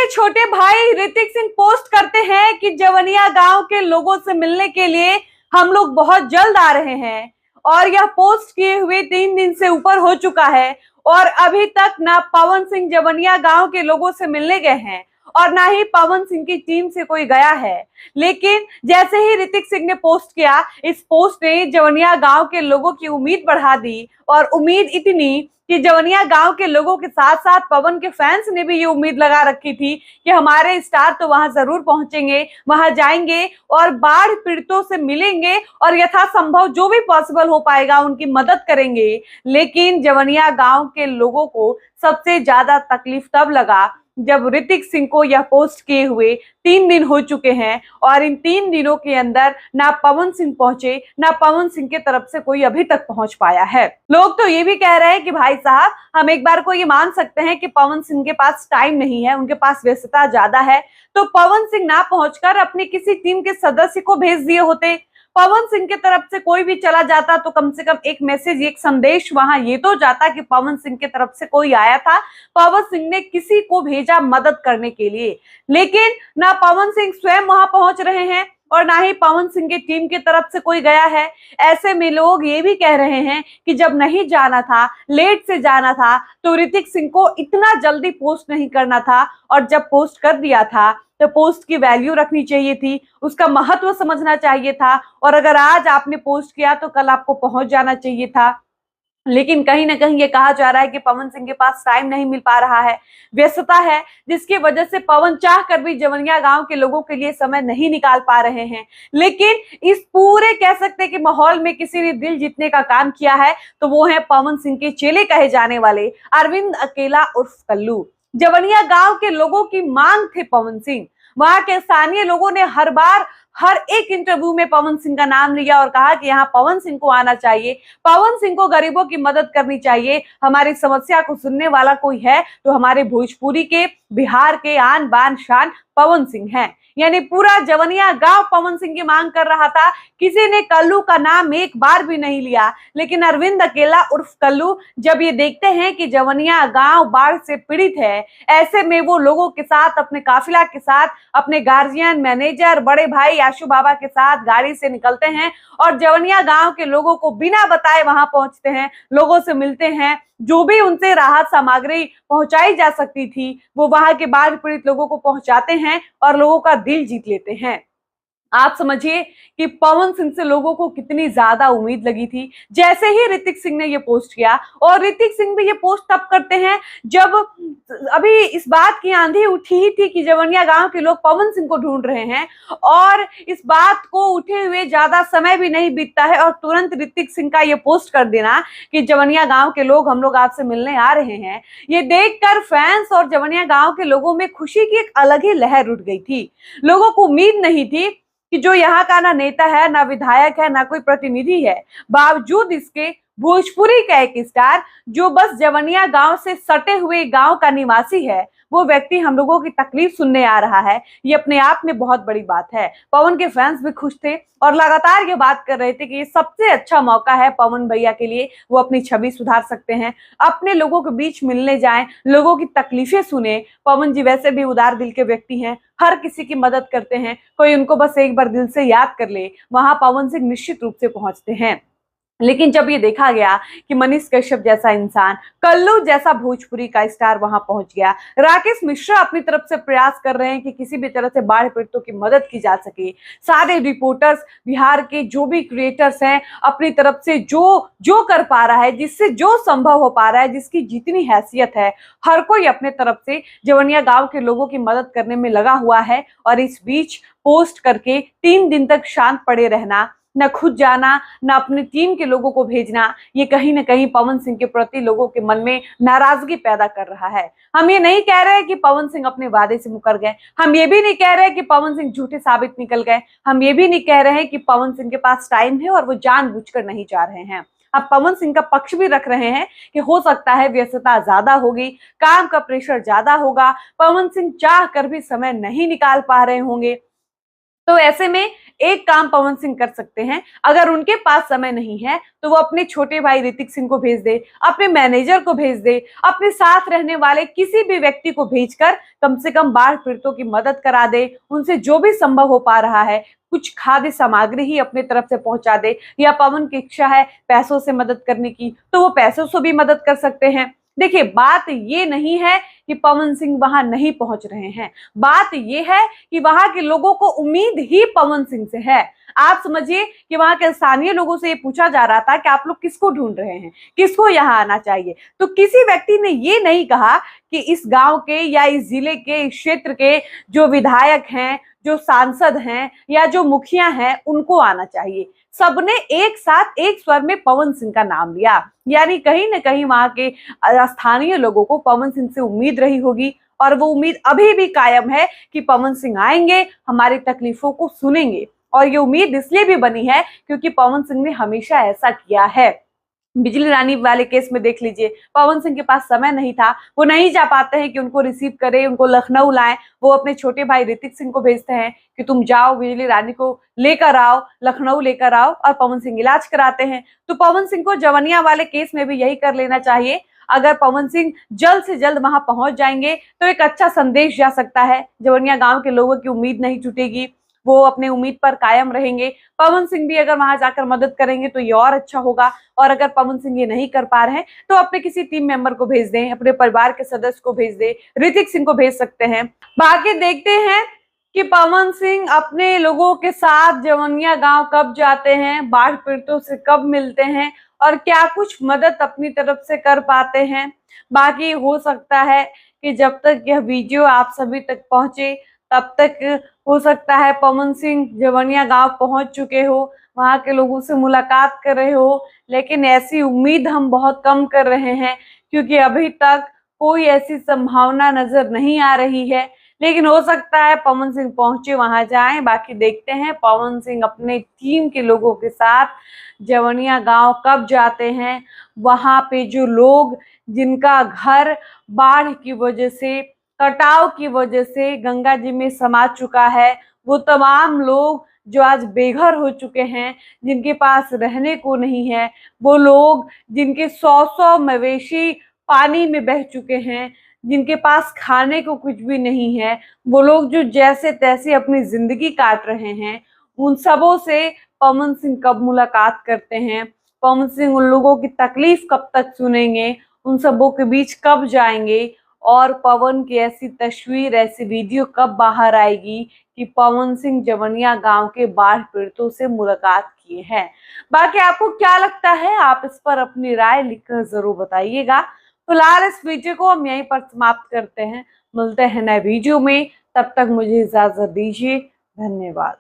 के छोटे भाई ऋतिक सिंह पोस्ट करते हैं कि जवनिया गांव के लोगों से मिलने के लिए हम लोग बहुत जल्द आ रहे हैं। और यह पोस्ट किए हुए 3 दिन से ऊपर हो चुका है और अभी तक ना पवन सिंह जवनिया गांव के लोगों से मिलने गए हैं और ना ही पवन सिंह की टीम से कोई गया है। लेकिन जैसे ही ऋतिक सिंह ने पोस्ट किया, इस पोस्ट ने जवनिया गांव के लोगों की उम्मीद बढ़ा दी और उम्मीद इतनी कि जवनिया गांव के लोगों के साथ साथ पवन के फैंस ने भी ये उम्मीद लगा रखी थी कि हमारे स्टार तो वहां जरूर पहुंचेंगे, वहां जाएंगे और बाढ़ पीड़ितों से मिलेंगे और यथासंभव जो भी पॉसिबल हो पाएगा उनकी मदद करेंगे। लेकिन जवनिया गांव के लोगों को सबसे ज्यादा तकलीफ तब लगा जब ऋतिक सिंह को यह पोस्ट किए हुए 3 दिन हो चुके हैं और इन 3 दिनों के अंदर ना पवन सिंह पहुंचे, ना पवन सिंह के तरफ से कोई अभी तक पहुंच पाया है। लोग तो ये भी कह रहे हैं कि भाई साहब, हम एक बार को ये मान सकते हैं कि पवन सिंह के पास टाइम नहीं है, उनके पास व्यस्तता ज्यादा है, तो पवन सिंह ना पहुंचकर अपनी किसी टीम के सदस्य को भेज दिए होते। पवन सिंह की तरफ से कोई भी चला जाता तो कम से कम एक मैसेज, एक संदेश वहां ये तो जाता कि पवन सिंह की तरफ से कोई आया था, पवन सिंह ने किसी को भेजा मदद करने के लिए। लेकिन ना पवन सिंह स्वयं वहां पहुंच रहे हैं और ना ही पवन सिंह की टीम की तरफ से कोई गया है। ऐसे में लोग ये भी कह रहे हैं कि जब नहीं जाना था, लेट से जाना था, तो ऋतिक सिंह को इतना जल्दी पोस्ट नहीं करना था और जब पोस्ट कर दिया था तो पोस्ट की वैल्यू रखनी चाहिए थी, उसका महत्व समझना चाहिए था और अगर आज आपने पोस्ट किया तो कल आपको पहुंच जाना चाहिए था। लेकिन कहीं ना कहीं ये कहा जा रहा है कि पवन सिंह के पास टाइम नहीं मिल पा रहा है, व्यस्तता है, जिसकी वजह से पवन चाह कर भी जवनिया गांव के लोगों के लिए समय नहीं निकाल पा रहे हैं। लेकिन इस पूरे कह सकते हैं कि माहौल में किसी ने दिल जीतने का काम किया है तो वो है पवन सिंह के चेले कहे जाने वाले अरविंद अकेला उर्फ कल्लू। जवनिया गांव के लोगों की मांग थे पवन सिंह। वहां के स्थानीय लोगों ने हर बार हर एक इंटरव्यू में पवन सिंह का नाम लिया और कहा कि यहाँ पवन सिंह को आना चाहिए, पवन सिंह को गरीबों की मदद करनी चाहिए, हमारी समस्या को सुनने वाला कोई है तो हमारे भोजपुरी के, बिहार के आन बान शान पवन सिंह हैं। यानी पूरा जवनिया गांव पवन सिंह की मांग कर रहा था। किसी ने कल्लू का नाम एक बार भी नहीं लिया। लेकिन अरविंद अकेला उर्फ कल्लू जब ये देखते हैं कि जवनिया गांव बाढ़ से पीड़ित है, ऐसे में वो लोगों के साथ, अपने काफिला के साथ, अपने गार्जियन, मैनेजर, बड़े भाई आशु बाबा के साथ गाड़ी से निकलते हैं और जवनिया गांव के लोगों को बिना बताए वहां पहुंचते हैं, लोगों से मिलते हैं, जो भी उनसे राहत सामग्री पहुंचाई जा सकती थी वो वहां के बाढ़ पीड़ित लोगों को पहुंचाते हैं और लोगों का दिल जीत लेते हैं। आप समझिए कि पवन सिंह से लोगों को कितनी ज्यादा उम्मीद लगी थी। जैसे ही ऋतिक सिंह ने ये पोस्ट किया, और ऋतिक सिंह भी ये पोस्ट तब करते हैं जब अभी इस बात की आंधी उठी ही थी कि जवनिया गांव के लोग पवन सिंह को ढूंढ रहे हैं और इस बात को उठे हुए ज्यादा समय भी नहीं बीतता है और तुरंत ऋतिक सिंह का ये पोस्ट कर देना कि जवनिया गांव के लोग, हम लोग आपसे मिलने आ रहे हैं। ये देखकर फैंस और जवनिया गांव के लोगों में खुशी की एक अलग ही लहर उठ गई थी। लोगों को उम्मीद नहीं थी कि जो यहाँ का ना नेता है, ना विधायक है, ना कोई प्रतिनिधि है, बावजूद इसके भोजपुरी का एक स्टार जो बस जवनिया गांव से सटे हुए गांव का निवासी है, वो व्यक्ति हम लोगों की तकलीफ सुनने आ रहा है। ये अपने आप में बहुत बड़ी बात है। पवन के फैंस भी खुश थे और लगातार ये बात कर रहे थे कि ये सबसे अच्छा मौका है पवन भैया के लिए, वो अपनी छवि सुधार सकते हैं, अपने लोगों के बीच मिलने जाएं, लोगों की तकलीफें सुने। पवन जी वैसे भी उदार दिल के व्यक्ति हैं, हर किसी की मदद करते हैं, कोई उनको बस एक बार दिल से याद कर ले, वहां पवन सिंह निश्चित रूप से पहुंचते हैं। लेकिन जब ये देखा गया कि मनीष कश्यप जैसा इंसान, कल्लू जैसा भोजपुरी का स्टार वहां पहुंच गया, राकेश मिश्रा अपनी तरफ से प्रयास कर रहे हैं कि किसी भी तरह से बाढ़ पीड़ितों की मदद की जा सके, सारे रिपोर्टर्स, बिहार के जो भी क्रिएटर्स हैं, अपनी तरफ से जो जो कर पा रहा है, जिससे जो संभव हो पा रहा है, जिसकी जितनी हैसियत है, हर कोई अपने तरफ से जवनिया गांव के लोगों की मदद करने में लगा हुआ है। और इस बीच पोस्ट करके 3 दिन तक शांत पड़े रहना, न खुद जाना, न अपनी टीम के लोगों को भेजना, ये कहीं ना कहीं पवन सिंह के प्रति लोगों के मन में नाराजगी पैदा कर रहा है। हम ये नहीं कह रहे कि पवन सिंह अपने वादे से मुकर गए, हम ये भी नहीं कह रहे कि पवन सिंह झूठे साबित निकल गए, हम ये भी नहीं कह रहे कि पवन सिंह के पास टाइम है और वो जानबूझकर नहीं जा रहे हैं। अब पवन सिंह का पक्ष भी रख रहे हैं कि हो सकता है व्यस्तता ज्यादा होगी, काम का प्रेशर ज्यादा होगा, पवन सिंह चाह कर भी समय नहीं निकाल पा रहे होंगे। तो ऐसे में एक काम पवन सिंह कर सकते हैं, अगर उनके पास समय नहीं है तो वो अपने छोटे भाई ऋतिक सिंह को भेज दे, अपने मैनेजर को भेज दे, अपने साथ रहने वाले किसी भी व्यक्ति को भेजकर कम से कम बाढ़ पीड़ितों की मदद करा दे, उनसे जो भी संभव हो पा रहा है कुछ खाद्य सामग्री ही अपनी तरफ से पहुंचा दे, या पवन की इच्छा है पैसों से मदद करने की तो वो पैसों से भी मदद कर सकते हैं। देखिए, बात ये नहीं है कि पवन सिंह वहां नहीं पहुंच रहे हैं, बात ये है कि वहां के लोगों को उम्मीद ही पवन सिंह से है। आप समझिए कि वहां के स्थानीय लोगों से ये पूछा जा रहा था कि आप लोग किसको ढूंढ रहे हैं, किसको यहाँ आना चाहिए, तो किसी व्यक्ति ने ये नहीं कहा कि इस गांव के या इस जिले के, इस क्षेत्र के जो विधायक हैं, जो सांसद हैं या जो मुखिया हैं उनको आना चाहिए। सबने एक साथ एक स्वर में पवन सिंह का नाम लिया, यानी कहीं ना कहीं वहां के स्थानीय लोगों को पवन सिंह से उम्मीद रही होगी, और वो उम्मीद अभी भी कायम है कि पवन सिंह आएंगे, हमारी तकलीफों को सुनेंगे। और ये उम्मीद इसलिए भी बनी है क्योंकि पवन सिंह ने हमेशा ऐसा किया है। बिजली रानी वाले केस में देख लीजिए, पवन सिंह के पास समय नहीं था, वो नहीं जा पाते हैं कि उनको रिसीव करे, उनको लखनऊ लाएं, वो अपने छोटे भाई ऋतिक सिंह को भेजते हैं कि तुम जाओ बिजली रानी को लेकर आओ, लखनऊ लेकर आओ, और पवन सिंह इलाज कराते हैं। तो पवन सिंह को जवनिया वाले केस में भी यही कर लेना चाहिए। अगर पवन सिंह जल्द से जल्द वहां पहुंच जाएंगे तो एक अच्छा संदेश जा सकता है, जवनिया गांव के लोगों की उम्मीद नहीं टूटेगी, वो अपने उम्मीद पर कायम रहेंगे। पवन सिंह भी अगर वहां जाकर मदद करेंगे तो ये और अच्छा होगा। और अगर पवन सिंह ये नहीं कर पा रहे हैं तो अपने किसी टीम मेंबर को भेज दें, अपने परिवार के सदस्य को भेज दें, ऋतिक सिंह को भेज सकते हैं। बाकी देखते हैं कि पवन सिंह अपने लोगों के साथ जवनिया गांव कब जाते हैं, बाढ़ पीड़ितों से कब मिलते हैं, और क्या कुछ मदद अपनी तरफ से कर पाते हैं। बाकी हो सकता है कि जब तक यह वीडियो आप सभी तक पहुंचे तब तक हो सकता है पवन सिंह जवनिया गांव पहुंच चुके हो, वहां के लोगों से मुलाकात कर रहे हो, लेकिन ऐसी उम्मीद हम बहुत कम कर रहे हैं क्योंकि अभी तक कोई ऐसी संभावना नजर नहीं आ रही है। लेकिन हो सकता है पवन सिंह पहुंचे वहां जाएं। बाकी देखते हैं पवन सिंह अपने टीम के लोगों के साथ जवनिया गांव कब जाते हैं। वहां पे जो लोग जिनका घर बाढ़ की वजह से, कटाव की वजह से गंगा जी में समा चुका है, वो तमाम लोग जो आज बेघर हो चुके हैं, जिनके पास रहने को नहीं है, वो लोग जिनके 100 मवेशी पानी में बह चुके हैं, जिनके पास खाने को कुछ भी नहीं है, वो लोग जो जैसे तैसे अपनी जिंदगी काट रहे हैं, उन सबों से पवन सिंह कब मुलाकात करते हैं, पवन सिंह उन लोगों की तकलीफ कब तक सुनेंगे, उन सबों के बीच कब जाएंगे, और पवन की ऐसी तस्वीर, ऐसी वीडियो कब बाहर आएगी कि पवन सिंह जवनिया गांव के बाढ़ पीड़ितों से मुलाकात किए हैं। बाकी आपको क्या लगता है, आप इस पर अपनी राय लिखकर जरूर बताइएगा। फिलहाल इस वीडियो को हम यहीं पर समाप्त करते हैं, मिलते हैं नए वीडियो में, तब तक मुझे इजाजत दीजिए। धन्यवाद।